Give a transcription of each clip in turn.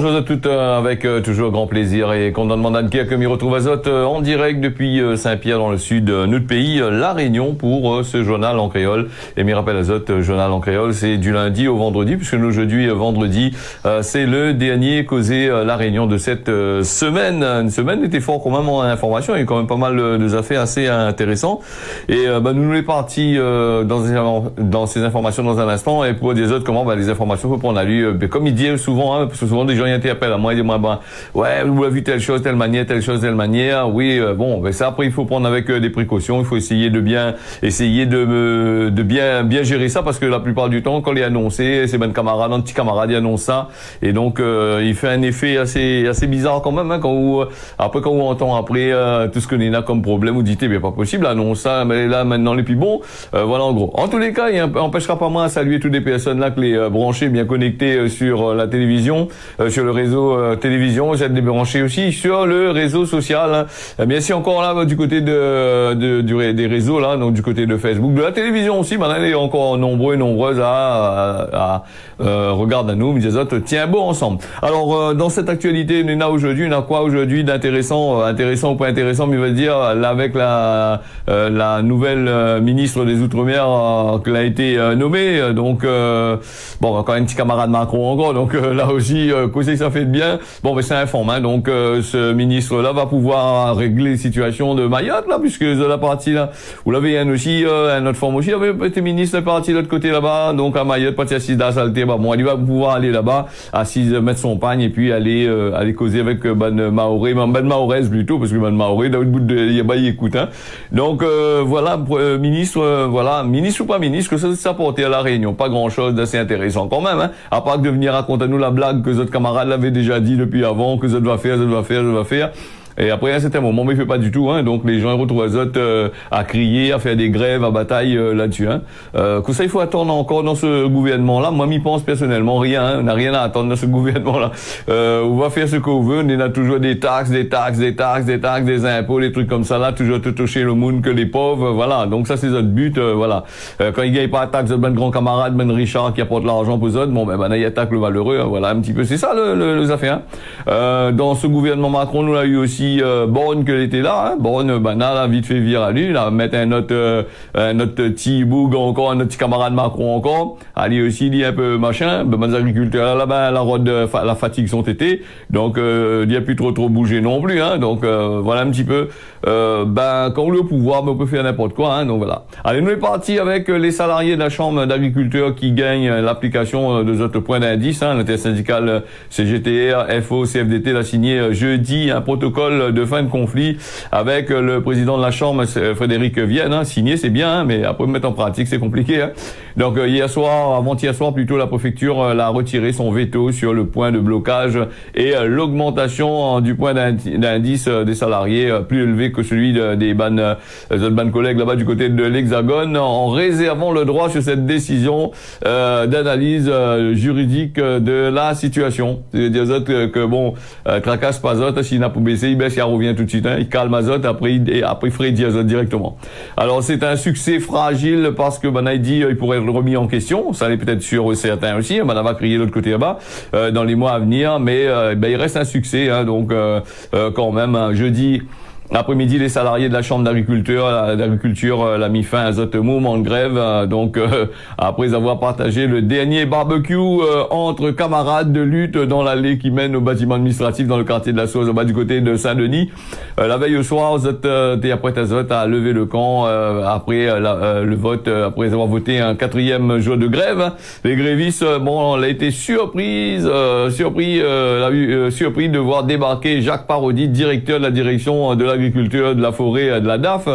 bonjour à toutes avec toujours grand plaisir et contentement d'Anne-Pierre que m'y retrouve à Zot en direct depuis Saint-Pierre dans le sud de notre pays, La Réunion pour ce journal en créole. Et m'y rappelle à Zot, journal en créole, c'est du lundi au vendredi puisque nous aujourd'hui vendredi, c'est le dernier causé La Réunion de cette semaine. Une semaine était fort quand même en information, il y a quand même pas mal de affaires assez intéressantes. Et nous les partis dans ces informations dans un instant et pour des autres comment les informations faut prendre à lui. Comme il dit souvent, parce que souvent des gens interpellent à moi, ils disent ouais, vous avez vu telle chose, telle manière, telle chose, telle manière. Oui, ça après il faut prendre avec des précautions, il faut essayer de bien gérer ça parce que la plupart du temps quand il est annoncé, c'est un petit camarade il annonce ça et donc il fait un effet assez bizarre quand même quand vous entend tout ce que l'on a comme problème, vous dites pas possible, annonce ça, mais là maintenant les plus bons, voilà en gros. En tous les cas, il empêchera pas moi à saluer toutes les personnes là que les branchés bien connectés sur la télévision, sur le réseau télévision, j'aide les brancher aussi sur le réseau social. Bien si encore là du côté des réseaux là, donc du côté de Facebook, de la télévision aussi, maintenant il est encore nombreux et nombreuses à regarder à nous, mais les autres tiens bon ensemble. Alors dans cette actualité, on a quoi aujourd'hui d'intéressant, intéressant ou pas intéressant, mais on va dire là avec la nouvelle ministre des Outre-mer qui a été nommée, donc encore un petit camarade Macron encore, donc là aussi que ça fait de bien. C'est informant, donc ce ministre là va pouvoir régler les situations de Mayotte là, puisque la partie là vous l'avez aussi un autre forme aussi, il avait été ministre parti de l'autre côté là-bas, donc à Mayotte parti assise dans la saleté, il va pouvoir aller là-bas assise mettre son pagne et puis aller causer avec Maoré plutôt, parce que Maoré dans le bout de il écoute donc ministre ou pas ministre, que ça portait à la Réunion, pas grand chose d'assez intéressant quand même, à part de venir raconter à nous la blague que votre camarade l'avait déjà dit depuis avant, que ça doit faire. Et après, à un certain moment, mais il fait pas du tout, donc les gens ils retrouvent les autres à crier, à faire des grèves, à bataille là-dessus, que ça il faut attendre encore dans ce gouvernement-là. Moi, m'y pense personnellement rien, on n'a rien à attendre dans ce gouvernement-là. On va faire ce qu'on veut, on a toujours des taxes, des impôts, des trucs comme ça là, toujours tout toucher le monde que les pauvres, voilà. Donc ça c'est notre but, voilà. Quand ils gagnent pas de taxes, ben grand camarade, ben Richard qui apporte l'argent pour eux autres, il attaque le malheureux, voilà un petit peu. C'est ça les affaires. Dans ce gouvernement Macron, nous l'a eu aussi. Borne que était là, Borne banal, vite fait virer à lui, là mettre un autre petit boug encore, un autre petit camarade Macron encore, aller aussi dit un peu machin, les agriculteurs là-bas la fatigue sont été, donc il n'y a plus trop bouger non plus, donc voilà un petit peu quand on est au pouvoir, on peut faire n'importe quoi, donc voilà. Allez, nous est parti avec les salariés de la chambre d'agriculture qui gagnent l'application de notre point d'indice, l'intersyndical CGTR, FO, CFDT l'a signé jeudi un protocole de fin de conflit avec le président de la chambre Frédéric Vienne, signé c'est bien, mais après mettre en pratique c'est compliqué. Donc avant-hier soir plutôt, la préfecture l'a retiré son veto sur le point de blocage et l'augmentation du point d'indice des salariés plus élevé que celui des ban collègues là-bas du côté de l'Hexagone, en réservant le droit sur cette décision d'analyse juridique de la situation. C'est-à-dire que tracasse pas autres, s'il n'a pas baissé, il baisse, il revient tout de suite, il calme Azot, après il ferait Diazot directement. Alors c'est un succès fragile parce que il dit il pourrait être remis en question, ça l'est peut-être sûr certains aussi, on va crier de l'autre côté là-bas dans les mois à venir, mais il reste un succès, donc quand même jeudi après-midi, les salariés de la chambre d'agriculture l'a mis fin à ce mouvement de grève, donc après avoir partagé le dernier barbecue entre camarades de lutte dans l'allée qui mène au bâtiment administratif dans le quartier de la Sauce, du côté de Saint-Denis. La veille au soir, t'es après Azot à lever le camp après le vote, après avoir voté un 4e jour de grève. Les grévistes, on a été surpris de voir débarquer Jacques Parodi, directeur de la direction de l'agriculture, de la forêt, de la DAF,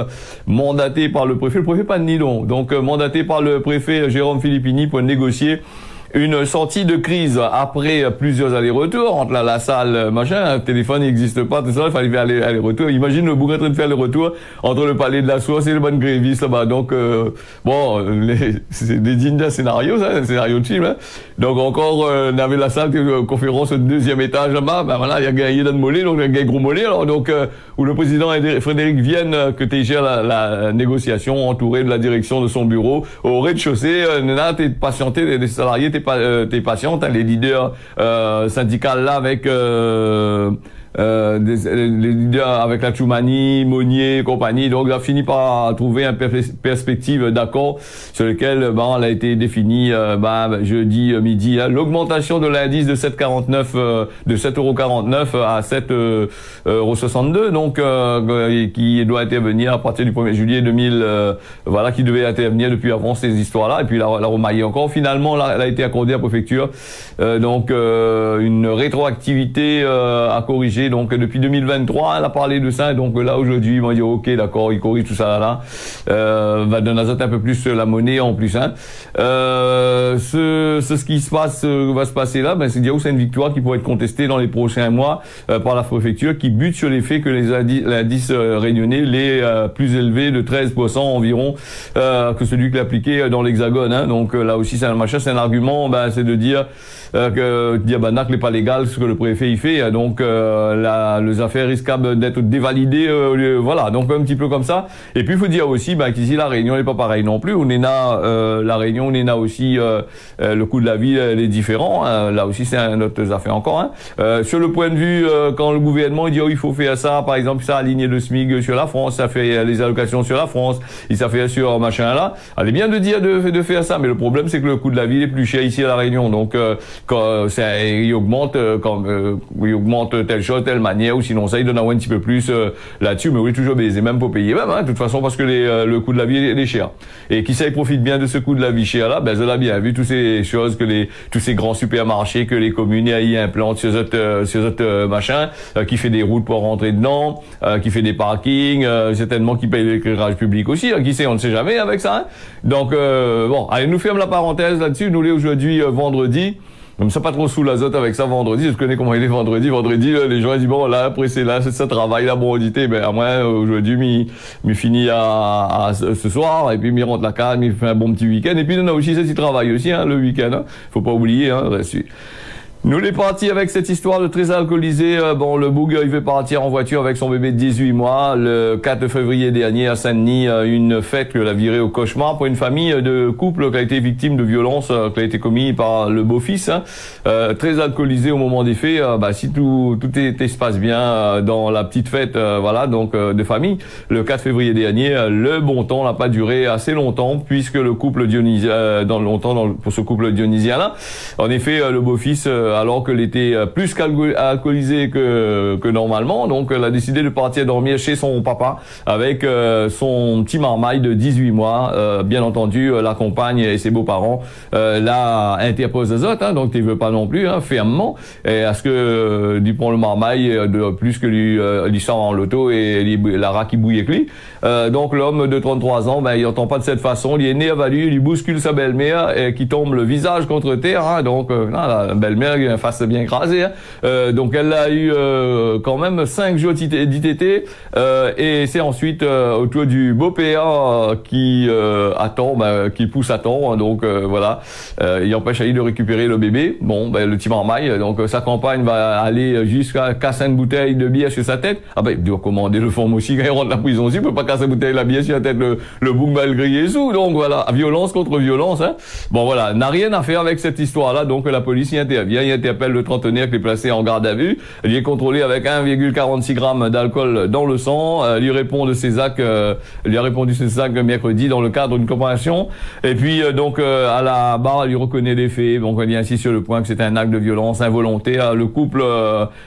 mandaté par le préfet pas de Nidon, donc mandaté par le préfet Jérôme Philippini pour négocier une sortie de crise après plusieurs allers-retours entre la salle, machin, le téléphone n'existe pas, tout ça, il fallait faire aller-retour. Imagine le bourg en train de faire le retour entre le palais de la Source et le bon gréviste là-bas. Donc, c'est des dignes d'un scénario, ça, un scénario de film, Donc encore, on avait la salle de conférence au 2e étage là-bas, voilà, il y a gagné d'un mollet, donc il y a gagné gros mollet, alors donc, où le président Frédéric Vienne, que t'es gère la négociation, entouré de la direction de son bureau, au rez-de-chaussée, t'es patienté, des salariés, t'es tes patientes, hein, les leaders syndicaux là avec les leaders avec la Tchoumani, Monnier et compagnie. Donc, on a fini par trouver une perspective d'accord sur lequel, elle a été définie, jeudi midi, hein. L'augmentation de l'indice de 7,49, de 7,49 € à 7,62 €, donc, qui doit intervenir à partir du 1er juillet 2000, qui devait intervenir depuis avant ces histoires-là. Et puis, la remaillé encore. Finalement, là, elle a été accordée à la préfecture. Une rétroactivité à corriger. Donc depuis 2023, elle a parlé de ça. Et donc là aujourd'hui, ils vont dire ok, d'accord, ils corrigent tout ça là. Va donner un peu plus la monnaie en plus. Hein. Ce qui se passe, va se passer là, c'est c'est une victoire qui pourrait être contestée dans les prochains mois par la préfecture, qui bute sur les faits que l'indice réunionnais les plus élevé de 13% environ que celui qui est appliqué dans l'Hexagone. Hein. Donc là aussi, c'est un argument, c'est de dire que Diabanak n'est pas légal ce que le préfet y fait. Donc les affaires risquent d'être dévalidées, voilà, donc un petit peu comme ça. Et puis il faut dire aussi qu'ici la Réunion n'est pas pareil non plus. On est la Réunion, on est aussi le coût de la vie est différent. Hein. Là aussi c'est une autre affaire encore. Hein. Sur le point de vue quand le gouvernement il dit il faut faire ça, par exemple ça aligner le SMIC sur la France, ça fait les allocations sur la France, ça fait sur machin là. Elle est bien de dire de faire ça, mais le problème c'est que le coût de la vie est plus cher ici à la Réunion. Donc quand il augmente il augmente telle chose, telle manière, ou sinon ça il donne un petit peu plus là-dessus, mais oui toujours baiser même pour payer même, hein, de toute façon parce que le coût de la vie est cher. Et qui ça il profite bien de ce coût de la vie cher là, ça l'a bien vu toutes ces choses que tous ces grands supermarchés que les communes y implantent sur autres machin, qui fait des routes pour rentrer dedans, qui fait des parkings, certainement qui paye l'éclairage public aussi, qui sait, on ne sait jamais avec ça. Hein. Donc allez, nous ferme la parenthèse là-dessus. Nous l'est aujourd'hui vendredi. Comme ça, pas trop sous l'azote avec ça vendredi. Je connais comment il est vendredi. Vendredi, les gens ils disent bon là après c'est là, c'est ça travail là bon dit à moi aujourd'hui mi fini à ce soir et puis mi rentre la canne, mi fait un bon petit week-end et puis on a aussi ça qui travaille aussi le week-end. Hein. Faut pas oublier là-dessus. Nous les partis avec cette histoire de très alcoolisé. Le Boug il veut partir en voiture avec son bébé de 18 mois. Le 4 février dernier à Saint-Denis, une fête que l'a viré au cauchemar pour une famille de couple qui a été victime de violences qui a été commis par le beau-fils. Hein. Très alcoolisé au moment des faits. Si tout se passe bien dans la petite fête, de famille. Le 4 février dernier, le bon temps n'a pas duré assez longtemps puisque le couple dionysien, pour ce couple dionysien là, en effet, le beau-fils alors qu'elle était plus alcoolisée que normalement. Donc, elle a décidé de partir dormir chez son papa avec son petit marmaille de 18 mois. Bien entendu, la compagne et ses beaux-parents l'a interposé aux autres, hein, donc tu veux pas non plus, hein, fermement. Et à ce que Dupont le marmaille de plus que lui sort en loto et la rat qui bouille avec lui. Donc l'homme de 33 ans, il entend pas de cette façon. Il est né avalé, il bouscule sa belle-mère qui tombe le visage contre terre. Hein, donc la belle-mère face bien écrasée. Hein. Donc elle a eu quand même 5 jours d'ITT et c'est ensuite autour du beau-père qui attend, qui pousse à temps. Hein, donc voilà, il empêche Ali de récupérer le bébé. Bon, le petit marmaille. Donc sa compagne va aller jusqu'à casser une bouteille de bière sur sa tête. Il doit commander le forme aussi quand il rentre de la prison aussi. Il peut pas casser une bouteille de bière sur la tête le bouc malgré Jésus. Donc voilà, violence contre violence. Hein. Bon voilà, n'a rien à faire avec cette histoire-là. Donc la police y intervient. Il interpelle le trentenaire qui est placé en garde à vue. Il est contrôlé avec 1,46 g d'alcool dans le sang. Lui répond de ses actes, lui a répondu ses actes mercredi dans le cadre d'une comparaison. Et puis à la barre, il lui reconnaît les faits. Donc il insiste sur le point que c'est un acte de violence involontaire. Le couple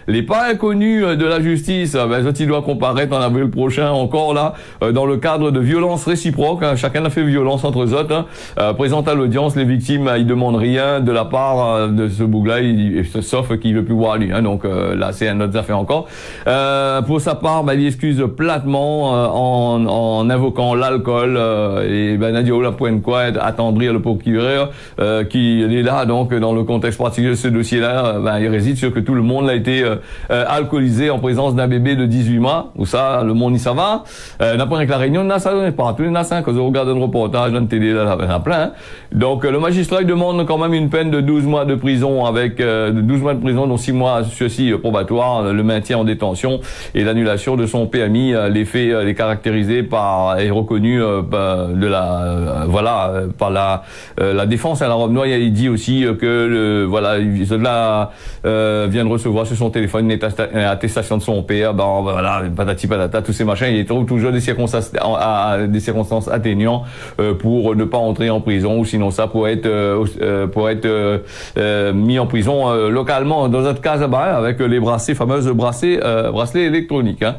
n'est pas inconnu de la justice. Il doit comparaître en avril prochain encore là dans le cadre de violences réciproques. Hein. Chacun a fait violence entre eux autres. Hein. Présente à l'audience, les victimes ils demandent rien de la part de ce bougla, sauf qu'il veut plus voir lui. Hein. Donc là c'est une autre affaire encore. Pour sa part, il excuse platement en invoquant l'alcool et Nadio la pointe quoi attendrir le procureur qui est là donc dans le contexte particulier de ce dossier-là. Il réside sur que tout le monde a été alcoolisé en présence d'un bébé de 18 mois. Où ça, le monde y ça va. N'importe avec la Réunion, n'a ça donne pas tous les nassins quand on regarde un reportage dans la télé là, il y en a plein. Hein. Donc le magistrat il demande quand même une peine de 12 mois de prison avec de 12 mois de prison, dont 6 mois ceci probatoire, le maintien en détention et l'annulation de son PMI. Les faits les caractérisés par et reconnus de la par la défense à la Romanois. Il dit aussi que cela vient de recevoir sur son téléphone une attestation de son père. Voilà, patati patata, tous ces machins. Il trouve toujours des circonstances atténuantes pour ne pas entrer en prison, ou sinon ça pourrait être mis en prison localement dans notre cas avec les fameuses bracelets électroniques. Hein.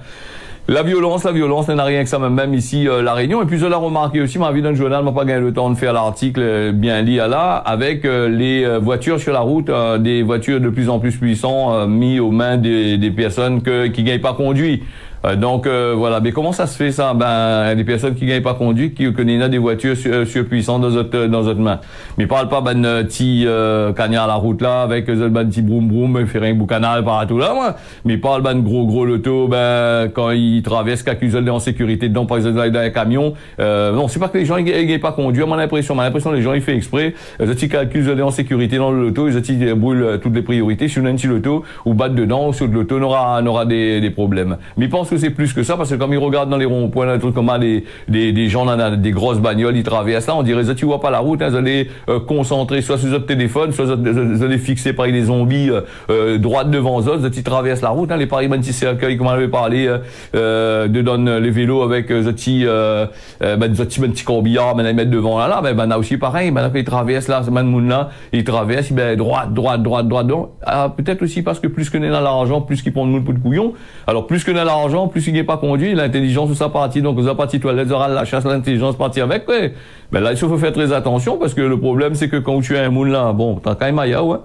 La violence n'a rien que ça, même ici, La Réunion. Et puis, je l'ai remarqué aussi, ma vie dans le journal, m'a pas gagné le temps de faire l'article bien lié à là, avec les voitures sur la route, des voitures de plus en plus puissantes, mis aux mains des personnes qui gagnent pas conduit. Donc voilà, mais comment ça se fait ça? Des personnes qui gagnent pas conduire, qui connaissent des voitures surpuissantes dans notre main. Mais parle pas petit cagnard à la route là avec petit broum broum, faire un boucanal par tout là, moi. Mais parle gros loto, quand ils traversent, qu'accusent en sécurité dedans, par exemple dans un camion. Non, c'est pas que les gens ils gagnent pas conduire, mon impression les gens ils font exprès, ils accusent en sécurité dans le loto, ils brûlent toutes les priorités. Si on a un petit loto ou battent dedans, sur le loto on aura des problèmes. Mais je pense que c'est plus que ça, parce que comme ils regardent dans les ronds-points, des trucs comme des gens dans des grosses bagnoles, ils traversent là, on dirait, tu vois pas la route, vous allez concentrer soit sur votre téléphone, soit vous allez fixer par des zombies droite devant eux, ils traversent la route, les paris petits cercueils, comme on avait parlé, de donner les vélos avec petit corbillard, ils mettent devant là, là aussi pareil, quand ils traversent là, ils traversent, droite, peut-être aussi parce que plus que n'est dans l'argent, plus qu'ils prennent le coup de couillon. Alors plus que dans l'argent, plus il n'est pas conduit, l'intelligence de sa partie, donc sa partie toilette aura la chasse, l'intelligence partie avec, ouais. Là, il faut faire très attention, parce que le problème, c'est que quand tu es un moule là, t'as quand même ailleurs, ouais.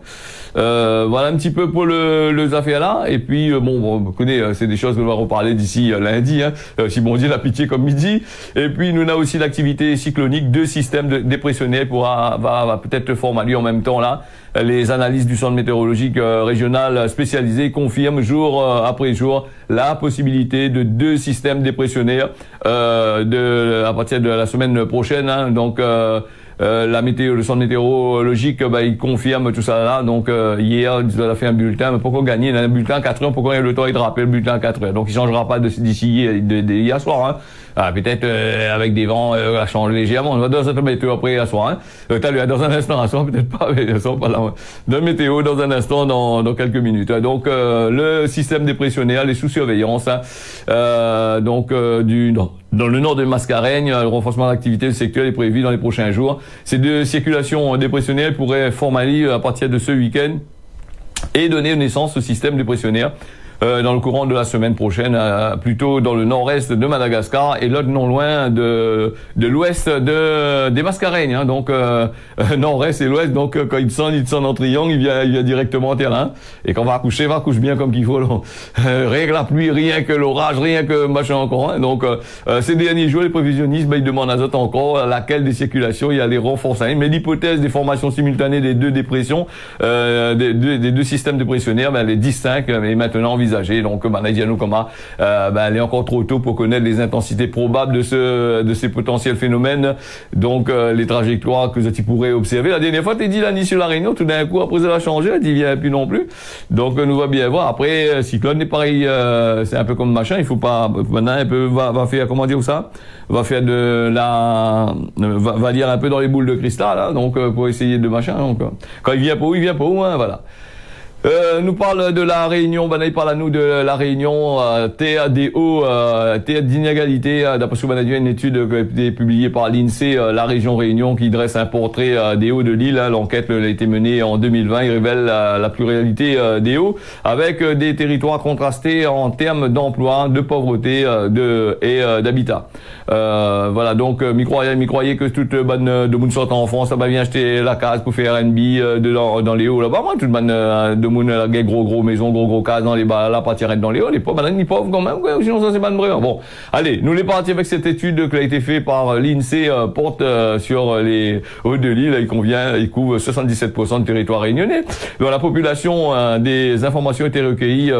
Voilà un petit peu pour les affaires là, et puis, vous connaissez, c'est des choses qu'on va reparler d'ici lundi, hein, si bon Dieu la pitié comme midi. Et puis, nous, on a aussi l'activité cyclonique, 2 systèmes dépressionnels va peut-être former en même temps là. Les analyses du centre météorologique régional spécialisé confirment jour après jour la possibilité de 2 systèmes dépressionnaires à partir de la semaine prochaine. Hein, donc le centre météorologique, il confirme tout ça là. Donc hier, il a fait un bulletin, mais pourquoi gagner un bulletin à 4 heures, pourquoi il y a le temps de rappeler le bulletin à 4 heures. Donc il changera pas d'ici hier soir. Hein. Peut-être avec des vents, ça change légèrement. On va dans cette météo après à soir. Hein. T'as lu dans un instant à soir, peut-être pas, mais ça pas là. De météo dans un instant, dans quelques minutes. Donc le système dépressionnaire, les sous surveillance. Hein. Dans le nord de Mascareigne, le renforcement d'activité du secteur est prévu dans les prochains jours. Ces 2 circulations dépressionnelles pourraient formaliser à partir de ce week-end et donner naissance au système dépressionnaire dans le courant de la semaine prochaine, plutôt dans le nord-est de Madagascar et l'autre non loin de l'ouest des Mascareignes. Hein. Donc nord-est et l'ouest. Donc quand il descend en triangle, il vient directement en terrain. Et quand on va couche bien comme qu'il faut. Rien que la pluie, rien que l'orage, rien que machin encore. Hein. Donc ces derniers jours, les prévisionnistes, ils demandent à eux encore laquelle des circulations il y a les renforcer. Mais l'hypothèse des formations simultanées des 2 dépressions, des 2 systèmes dépressionnaires, elle est distincte et maintenant envisagée. Donc, elle est encore trop tôt pour connaître les intensités probables de ces potentiels phénomènes. Donc, les trajectoires que tu pourrais observer. La dernière fois, tu dit là, ni sur la Réunion, tout d'un coup, après, ça va changer, tu vient plus non plus. Donc, nous va bien voir. Après, cyclone est pareil, c'est un peu comme machin, il faut pas, maintenant, va faire, comment dire ça? Va faire va lire un peu dans les boules de cristal, là, donc, pour essayer de machin, donc, quand il vient pas où, hein, voilà. Nous parle de la Réunion, il parle à nous de la Réunion, TADO, théâtre d'inégalité, d'après ce qu'on a dit, une étude publiée par l'INSEE, la région Réunion, qui dresse un portrait des Hauts de l'île. L'enquête a été menée en 2020, il révèle la pluralité des Hauts, avec des territoires contrastés en termes d'emploi, de pauvreté et d'habitat. Voilà, donc, m'y croyez que toute bonne de monde sorte en France, ça va bien acheter la case pour faire R&B dans les Hauts là-bas, moi, toute bonne de moun la gros maison, gros cases dans les bas, là, pas tirer dans les hauts, les pauvres, ils pauvres quand même, quoi, sinon ça c'est pas de vrai. Bon, allez, nous les partis avec cette étude qui a été faite par l'INSEE, porte sur les hauts de l'île, il couvre 77% du territoire réunionnais. Dans la population, des informations étaient recueillies,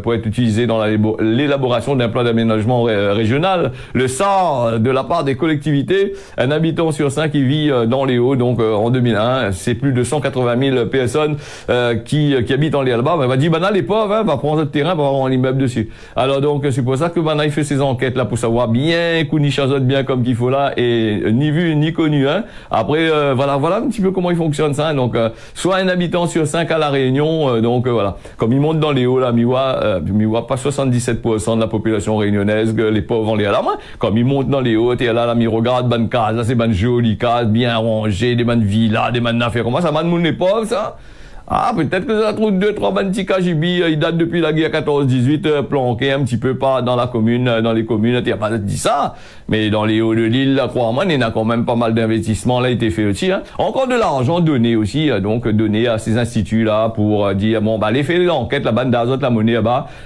pour être utilisées dans l'élaboration d'un plan d'aménagement régional. Le SAR, de la part des collectivités, un habitant sur 5 qui vit dans les Hauts, donc en 2001, c'est plus de 180 000 personnes qui habitent dans les Alba. On va dire, les pauvres, va prendre le terrain pour avoir un immeuble dessus. Alors donc, c'est pour ça que il fait ses enquêtes là pour savoir bien qu'on chazote bien comme qu'il faut là, et ni vu ni connu. Hein. Après, voilà un petit peu comment il fonctionne ça. Donc, soit un habitant sur 5 à La Réunion, voilà. Comme il monte dans les Hauts, là, mi voit pas 77% de la population réunionnaise, les pauvres en les à la main. Comme il monte dans les Hauts, t'es là, mi regarde, ban case, là, c'est ban jolies cases, bien rangées, des ban villas, des ban affaires. Comment ça, man, moun les pauvres, ça? Ah, peut-être que ça trouve 2-3 petits KGB, ils datent depuis la guerre 14-18, planqués un petit peu pas dans la commune, dans les communes, t'as pas dit ça. Mais dans les Hauts de l'île, là, crois-moi, il y a quand même pas mal d'investissements, là, été fait aussi, hein. Encore de l'argent donné aussi, donc, donné à ces instituts-là pour dire, allez, faites l'enquête, la bande d'azote, la monnaie,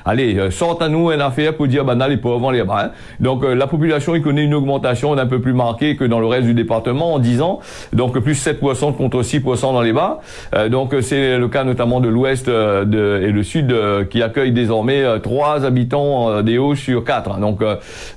allez, sortez-nous une affaire pour dire, les pauvres, on les bas, hein. Donc, la population, il connaît une augmentation d'un peu plus marquée que dans le reste du département en 10 ans. Donc, plus 7% contre 6% dans les bas. Donc, c'est le cas notamment de l'ouest et le sud qui accueillent désormais 3 habitants des Hauts sur 4. Donc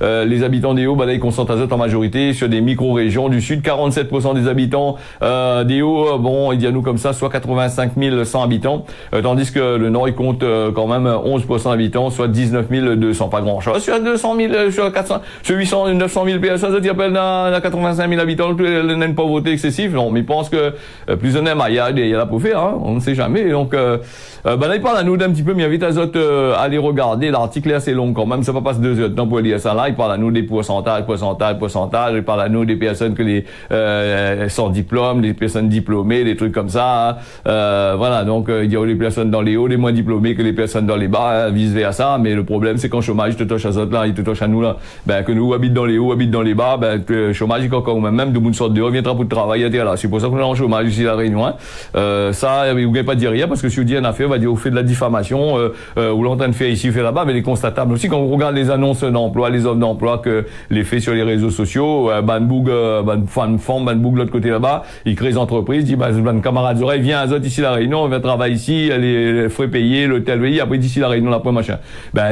les habitants des Hauts, ils concentrent azote en majorité sur des micro-régions du sud. 47% des habitants des Hauts, il dit à nous comme ça, soit 85 100 habitants, tandis que le nord il compte quand même 11% d'habitants, soit 19 200, pas grand-chose. Sur 200 000, sur 400, sur 800, 900 000 personnes, ça appelle à 85 000 habitants, n'a une pauvreté excessive. Non, mais il pense que plus on aime, il y a la pour faire, hein, on ne sait jamais. Donc, là, il parle à nous d'un petit peu, mais invite azote à aller regarder. L'article est assez long quand même, ça va pas se 2 heures de temps pour lire ça là. Il parle à nous des pourcentages. Il parle à nous des personnes que les sans diplôme, des personnes diplômées, des trucs comme ça. Voilà, donc il y a les personnes dans les hauts, les moins diplômés que les personnes dans les bas, vice versa. Mais le problème, c'est qu'en chômage, il te touche azote là, il te touche à nous là. Que nous habite dans les hauts, habite dans les bas, le chômage, il encore même de bonne sorte de reviendra pour travailler là. C'est pour ça qu'on est en chômage ici à La Réunion. Hein. Ça, vous pouvez pas dire rien parce que si vous dites une affaire, on va dire, vous faites de la diffamation, ou l'entend faire ici, fait là-bas, mais les constatables aussi, quand on regarde les annonces d'emploi, les offres d'emploi que les faits sur les réseaux sociaux, Banboug, Banboug, l'autre côté là-bas, ils créent des entreprises, dit, camarade oreille, viens à Azote ici à La Réunion, on va travailler ici, les frais payés, l'hôtel payé, après d'ici La Réunion, après machin.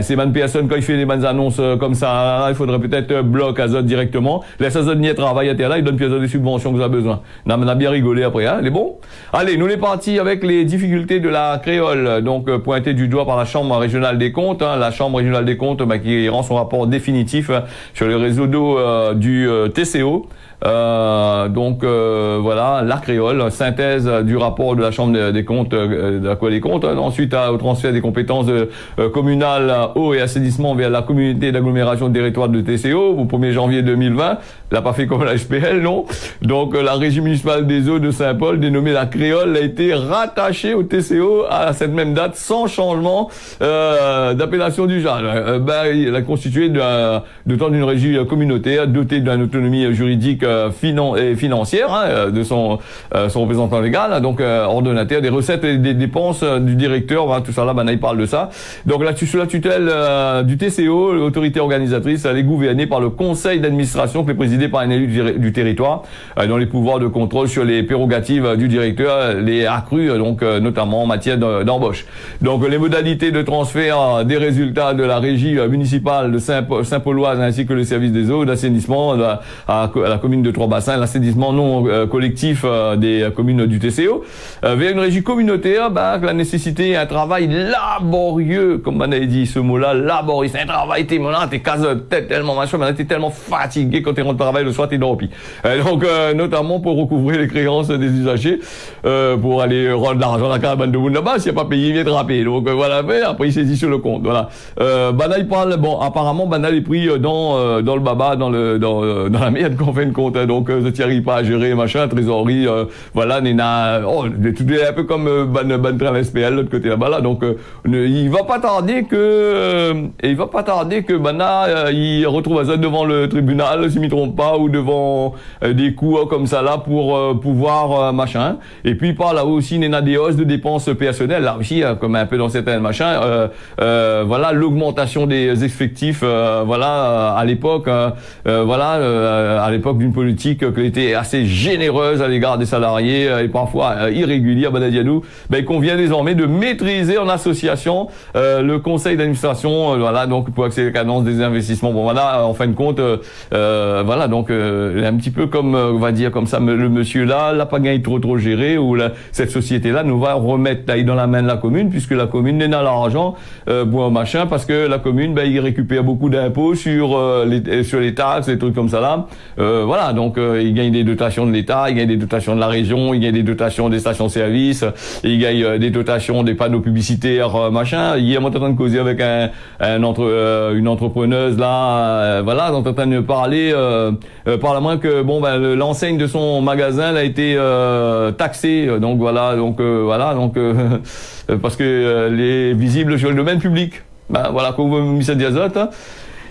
C'est bonne personne, quand il fait des bonnes annonces comme ça, il faudrait peut-être bloc Azote directement, laisse Azote nier travail à terre là, il donne plus des subventions que vous avez besoin. On a bien rigolé après, hein, les bons. Allez, nous les partis avec les difficultés de la créole, donc pointées du doigt par la Chambre régionale des comptes, hein, la Chambre régionale des comptes qui rend son rapport définitif sur le réseau d'eau du TCO. Voilà, la créole, synthèse du rapport de la Chambre des comptes, de la Cour des comptes. Ensuite, au transfert des compétences communales eau et assainissement vers la communauté d'agglomération de territoire de TCO au 1er janvier 2020. L'a pas fait comme la SPL, non. Donc, la régie municipale des eaux de Saint-Paul, dénommée la créole, a été rattachée au TCO à cette même date sans changement d'appellation du genre. Elle a constitué de temps d'une régie communautaire dotée d'une autonomie juridique et financière, hein, de son représentant légal, donc ordonnateur des recettes et des dépenses du directeur, hein, tout ça là, il parle de ça. Donc là, sous la tutelle du TCO, l'autorité organisatrice, elle est gouvernée par le conseil d'administration qui est présidé par un élu du territoire, dont les pouvoirs de contrôle sur les prérogatives du directeur les accrus, donc notamment en matière d'embauche. Donc les modalités de transfert des résultats de la régie municipale de Saint-Pauloise ainsi que le service des eaux d'assainissement à la commune de Trois-Bassins, l'assainissement non collectif des communes du TCO, vers une régie communautaire, la nécessité un travail laborieux, comme on a dit ce mot-là, laborieux, c'est un travail tellement, t'es tellement machin, t'es tellement fatigué quand t'es rentré de travail le soir, t'es dans le donc, notamment pour recouvrer les créances des usagers, pour aller rendre l'argent à la caravane de monde là-bas, s'il n'y a pas payé, il vient de rapper. Donc, voilà, mais après, il saisit sur le compte, voilà. Il parle, apparemment, est pris dans le baba, dans la merde qu'on fait une compte, hein, donc, je arrive pas à gérer, machin, trésorerie, voilà, tout est un peu comme, train SPL, l'autre côté là-bas, là, donc, il va pas tarder que il retrouve ça devant le tribunal, s'il ne me trompe pas, ou devant des coups comme ça là pour pouvoir machin. Et puis par là aussi, il y a a des hausses de dépenses personnelles, là aussi, comme un peu dans certains machins. Voilà, l'augmentation des effectifs, voilà, à l'époque, à l'époque d'une politique qui était assez généreuse à l'égard des salariés et parfois irrégulière, il convient désormais de maîtriser en association le conseil d'administration, voilà, donc pour accéder à la cadence des investissements. Bon, voilà, en fin de compte, voilà, donc un petit peu comme, on va dire comme ça, le monsieur là, l'a pas gagné trop géré, ou cette société-là nous va remettre dans la main de la commune, puisque la commune n'est dans l'argent pour un machin, parce que la commune, il récupère beaucoup d'impôts sur les taxes, des trucs comme ça là. Voilà, donc il gagne des dotations de l'État, il gagne des dotations de la région, il gagne des dotations des stations-service, il gagne des dotations des panneaux publicitaires, machin. Hier, on est en train de causer avec une entrepreneuse là, voilà, on est en train de parler par la main que bon l'enseigne de son magasin elle a été taxée, donc voilà, parce que les visibles sur le domaine public. Voilà, qu'on veut mis ça d'azote.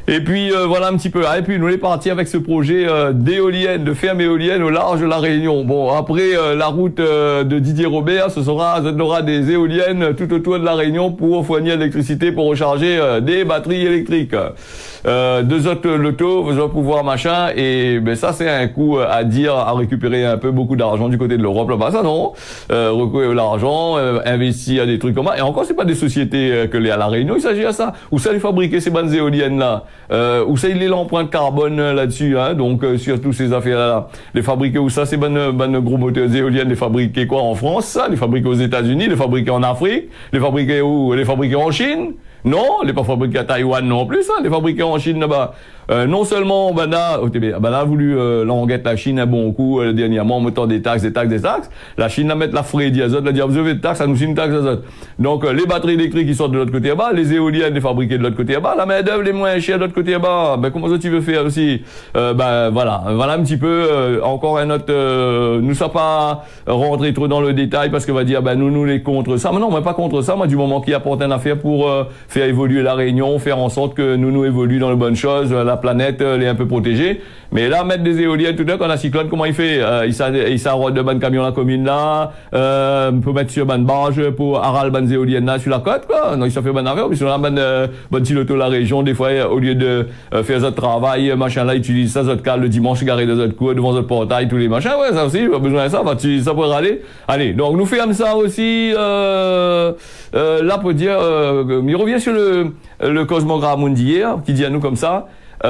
Et puis voilà un petit peu. Et puis nous on est parti avec ce projet d'éolienne, de ferme éolienne au large de la Réunion. Bon, après la route de Didier Robert, ça aura des éoliennes tout autour de la Réunion pour fournir l'électricité pour recharger des batteries électriques. Deux autres lotos, vous allez pouvoir machin, et ça c'est un coup à dire, à récupérer un peu beaucoup d'argent du côté de l'Europe. Là-bas, ça non. Recourir l'argent, investir à des trucs comme ça. Et encore, c'est pas des sociétés que les à la Réunion, il s'agit à ça. Où ça les fabriquer ces bandes éoliennes là. Où ça il est l'empreinte carbone là-dessus, hein, donc sur tous ces affaires-là, les fabriquer où ça, ces bonnes gros moteurs éoliennes, les fabriquer quoi en France, ça, les fabriquer aux États-Unis, les fabriquer en Afrique, les fabriquer où, les fabriquer en Chine. Non, les pas fabriqués à Taïwan non plus, hein, les fabriqués en Chine là-bas. Non seulement, là a voulu languette la Chine un bon coup dernièrement en mettant des taxes. La Chine a mettre la frais d'azote, la dire vous avez de taxes, ça nous une taxe d'azote. Donc les batteries électriques qui sortent de l'autre côté là-bas, les éoliennes les fabriquées de l'autre côté là-bas, la main d'œuvre les moins chères de l'autre côté là-bas. Comment ça tu veux faire aussi? Voilà un petit peu encore un autre. Nous sommes pas rentrer trop dans le détail parce qu'on va dire nous les contre ça. Mais non, moi pas contre ça. Moi du moment qu'il apporte une affaire pour faire évoluer la Réunion, faire en sorte que nous évoluons dans les bonnes choses, la planète elle est un peu protégée. Mais là, mettre des éoliennes tout à l'heure, quand la cyclone, comment il fait? Il s'arrête de ban camion la commune là, on peut mettre sur ban barge pour aral ban éoliennes là sur la côte, quoi. Non, il s'en fait ban affaire, puis sur la ban siloto la région, des fois, au lieu de faire ce travail, machin là, utilise ça, votre cale le dimanche, garé de votre cour, devant votre portail, tous les machins, ouais, ça aussi, pas besoin de ça, ça pourrait aller. Allez, donc, nous faisons ça aussi, là, pour dire, il revient sur le cosmogramme d'hier, qui dit à nous comme ça,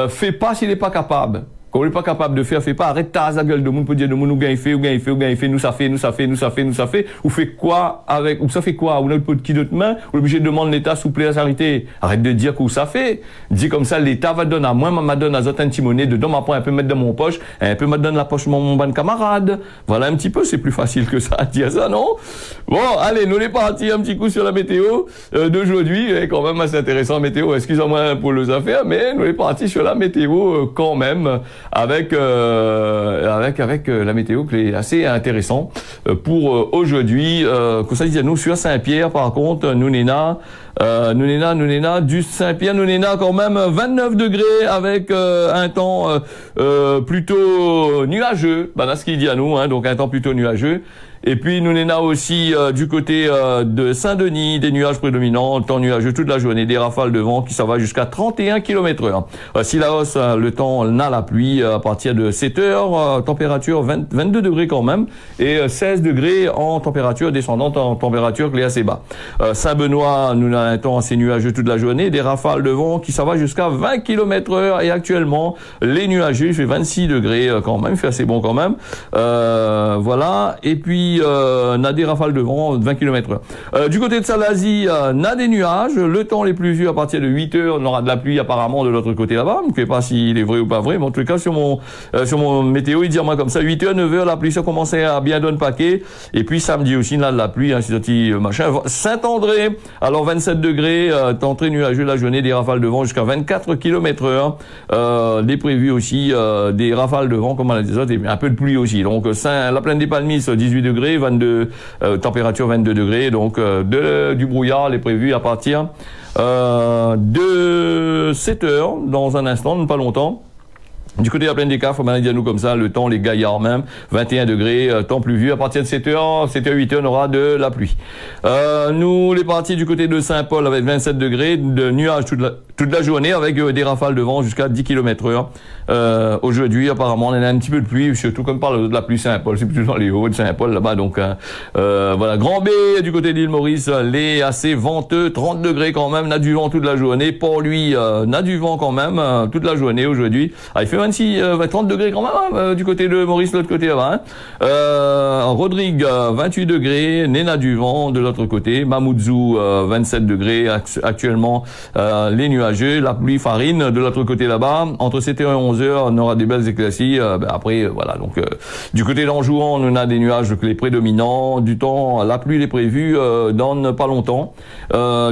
fais pas s'il n'est pas capable. Quand on n'est pas capable de faire, fais pas, arrête ta gueule de monde pour dire de monde, nous gagne fait, nous ça fait, ou fait quoi avec, ou ça fait quoi, ou notre pot de qui d'autre main, ou l'obligé de demander l'État souple à s'arrêter. Arrête de dire que ça fait. Dis comme ça, l'État va donner à moi, m'a donne à zot un petit monnaie dedans, m'a un peu mettre dans mon poche, un peu mettre dans la poche mon bon camarade. Voilà un petit peu, c'est plus facile que ça à dire ça, non? Bon, allez, nous les partis un petit coup sur la météo, d'aujourd'hui, quand même assez intéressant, météo, excusez-moi pour les affaires, mais nous les partis sur la météo, quand même. Avec la météo qui est assez intéressant pour aujourd'hui. Que ça dit à nous sur Saint-Pierre, par contre, nous n'ena du Saint-Pierre, nous n'ena quand même 29 degrés avec un temps plutôt nuageux. Là, ce qu'il dit à nous, hein, donc un temps plutôt nuageux. Et puis nous n'ena aussi du côté de Saint-Denis, des nuages prédominants, temps nuageux toute la journée, des rafales de vent qui s'en va jusqu'à 31 km/h. Si la hausse, le temps n'a la pluie à partir de 7 heures, température 22 degrés quand même, et 16 degrés en température descendante, en température qui est assez bas. Saint-Benoît, nous avons un temps assez nuageux toute la journée, des rafales de vent qui s'en va jusqu'à 20 km/h, et actuellement les nuageux, il fait 26 degrés quand même, il fait assez bon quand même. Voilà, et puis on a des rafales de vent de 20 km/h. Du côté de Salazie, on a des nuages. Le temps les pluvieux à partir de 8 heures, on aura de la pluie apparemment de l'autre côté là-bas. Je ne sais pas s'il est vrai ou pas vrai, mais en tout cas sur mon météo, il dit moi comme ça, 8 heures, 9 heures, la pluie ça commençait à bien donner paquet. Et puis samedi aussi, là de la pluie, c'est un petit machin. Saint-André, alors 27 degrés, temps très nuageux la journée, des rafales de vent jusqu'à 24 km/h. Des prévus aussi des rafales de vent comme on a des autres, et un peu de pluie aussi. Donc la plaine des Palmises, 18 degrés. 22, température 22 degrés, donc du brouillard est prévu à partir de 7 heures, dans un instant, pas longtemps. Du côté de la plaine des Cafres, nous comme ça, le temps, les gaillards même, 21 degrés, temps pluvieux. À partir de 7h, 7h, 8h, on aura de la pluie. Nous, les parties du côté de Saint-Paul avec 27 degrés, de nuages toute la journée avec des rafales de vent jusqu'à 10 km/h. Aujourd'hui, apparemment, on a un petit peu de pluie, surtout comme par de la pluie Saint-Paul, c'est plutôt dans les hauts de Saint-Paul là-bas. Donc, voilà, Grand B du côté de l'île Maurice, les assez venteux, 30 degrés quand même, n'a du vent toute la journée. Port-Louis, n'a du vent quand même, toute la journée aujourd'hui. Ah, il fait 30 degrés quand même, du côté de Maurice, de l'autre côté là-bas. Rodrigue, 28 degrés, Néna du vent de l'autre côté. Mamoudzou, 27 degrés, actuellement, les nuageux, la pluie farine de l'autre côté là-bas. Entre 7h et 11h, on aura des belles éclaircies. Après, voilà, donc, du côté d'Anjouan, on a des nuages les prédominants. Du temps, la pluie est prévue dans pas longtemps.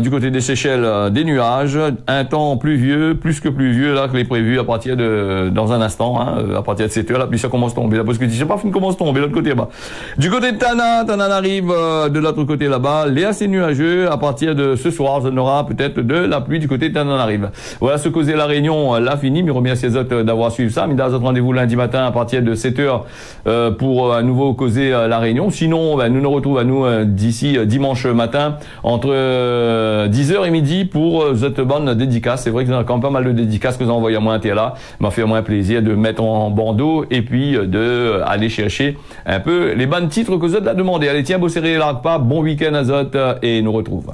Du côté des Seychelles, des nuages. Un temps pluvieux, plus que pluvieux, là, que les prévus à partir dans un instant, à partir de 7h, la pluie ça commence à tomber. Là, parce que je sais pas, il commence à tomber de l'autre côté là-bas. Du côté de Tanane arrive de l'autre côté là-bas, les assez nuageux. À partir de ce soir, on aura peut-être de la pluie du côté de Tanane arrive. Voilà ce causait la Réunion, là fini. Mais remercie les autres d'avoir suivi ça. Mais dans notre rendez-vous lundi matin à partir de 7h pour à nouveau causer la Réunion. Sinon, nous nous retrouvons à nous d'ici dimanche matin entre 10h et midi pour cette bonne dédicace. C'est vrai que vous avez quand même pas mal de dédicaces que vous envoyez à moi un là. M'a fait moins plaisir de mettre en bandeau et puis de aller chercher un peu les bonnes titres que vous avez demandé. Allez, tiens, beau serré là, pas bon week-end à Zot et nous retrouvons.